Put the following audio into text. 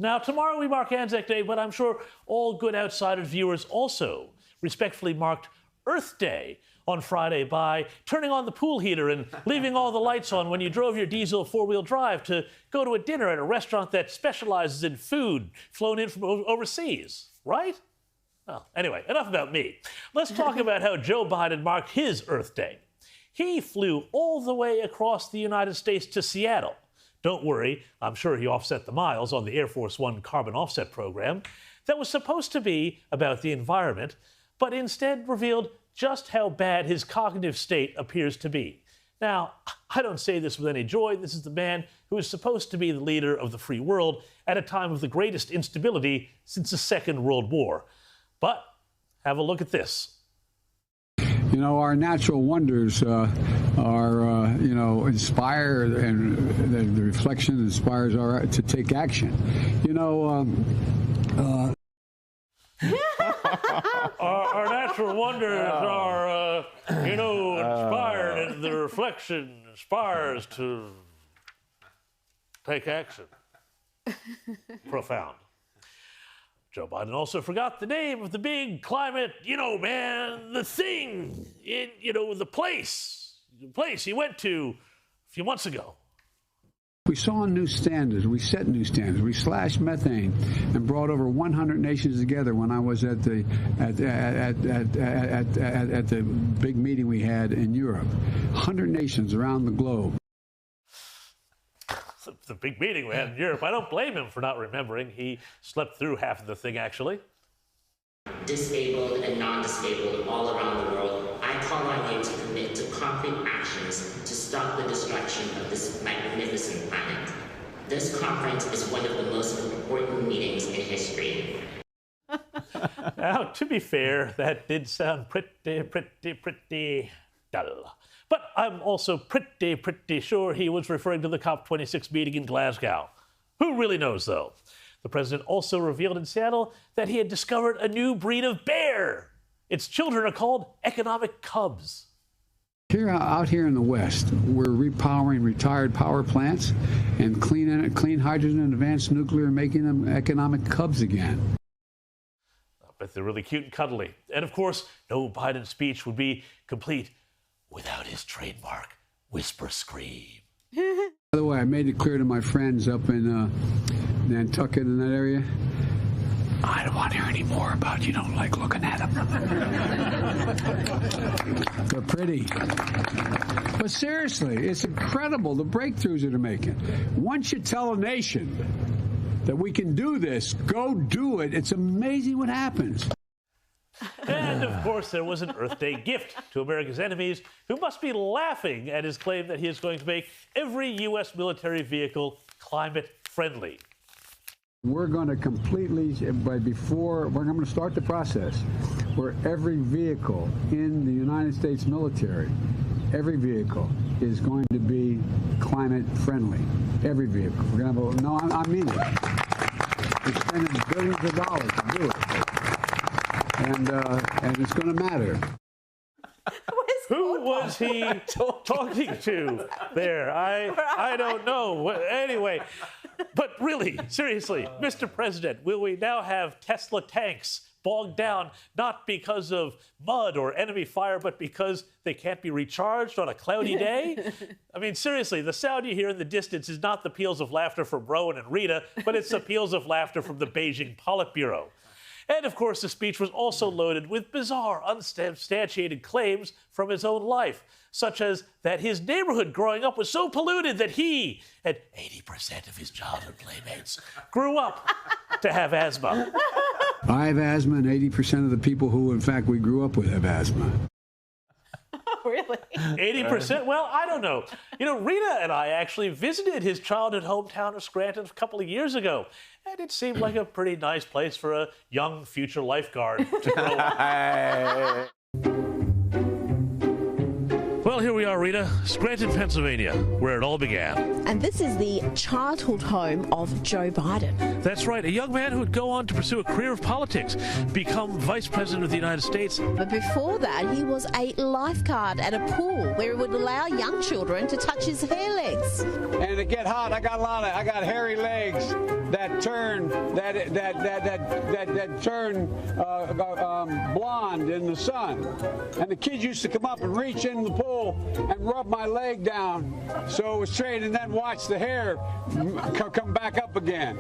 Now, tomorrow we mark Anzac Day, but I'm sure all good Outsiders viewers also respectfully marked Earth Day on Friday by turning on the pool heater and leaving all the lights on when you drove your diesel four-wheel drive to go to a dinner at a restaurant that specializes in food flown in from overseas, right? Well, anyway, enough about me. Let's talk about how Joe Biden marked his Earth Day. He flew all the way across the United States to Seattle. Don't worry, I'm sure he offset the miles on the Air Force One carbon offset program that was supposed to be about the environment, but instead revealed just how bad his cognitive state appears to be. Now, I don't say this with any joy. This is the man who is supposed to be the leader of the free world at a time of the greatest instability since the Second World War. But have a look at this. You know, our natural wonders inspire, and the reflection inspires our to take action. You know, our natural wonders are, inspired, and the reflection inspires to take action. Profound. Joe Biden also forgot the name of the big climate, the thing, the place he went to a few months ago. We saw new standards. We set new standards. We slashed methane and brought over 100 nations together when I was at the big meeting we had in Europe. 100 nations around the globe. The big meeting we had in Europe. I don't blame him for not remembering. He slept through half of the thing, actually. Disabled and non-disabled all around the world, I call on you to commit to concrete actions to stop the destruction of this magnificent planet. This conference is one of the most important meetings in history. Now, to be fair, that did sound pretty dull. But I'm also pretty sure he was referring to the COP26 meeting in Glasgow. Who really knows, though? The president also revealed in Seattle that he had discovered a new breed of bear. Its children are called economic cubs. Out here in the West, we're repowering retired power plants and clean hydrogen and advanced nuclear, making them economic cubs again. I bet they're really cute and cuddly. And of course, no Biden speech would be complete without his trademark whisper scream. By the way, I made it clear to my friends up in Nantucket in that area, I don't want to hear any more about you don't like looking at them. They're pretty. But seriously, it's incredible the breakthroughs that they're making. Once you tell a nation that we can do this, go do it, it's amazing what happens. And, of course, there was an Earth Day gift to America's enemies who must be laughing at his claim that he is going to make every U.S. military vehicle climate-friendly. We're going to completely, we're going to start the process where every vehicle in the United States military, every vehicle is going to be climate-friendly. Every vehicle. We're going to have I mean it. We're spending billions of dollars to do it. And it's going to matter. Who was he talking to there? I don't know. Anyway, but really, seriously, Mr. President, will we now have Tesla tanks bogged down not because of mud or enemy fire, but because they can't be recharged on a cloudy day? I mean, seriously, the sound you hear in the distance is not the peals of laughter from Rowan and Rita, but it's the peals of laughter from the Beijing Politburo. And, of course, the speech was also loaded with bizarre, unsubstantiated claims from his own life, such as that his neighborhood growing up was so polluted that he and 80% of his childhood playmates grew up to have asthma. I have asthma, and 80% of the people who, in fact, we grew up with have asthma. Really? 80%? Well, I don't know. Rita and I actually visited his childhood hometown of Scranton a couple of years ago, and it seemed like a pretty nice place for a young future lifeguard to grow up. Well, here we are, Rita, Scranton, Pennsylvania, where it all began. And this is the childhood home of Joe Biden. That's right, a young man who would go on to pursue a career of politics, become Vice President of the United States. But before that, he was a lifeguard at a pool where he would allow young children to touch his hair legs. And to get hot, I got hairy legs. that turn blonde in the sun. And the kids used to come up and reach in the pool and rub my leg down so it was straight, and then watch the hair come back up again.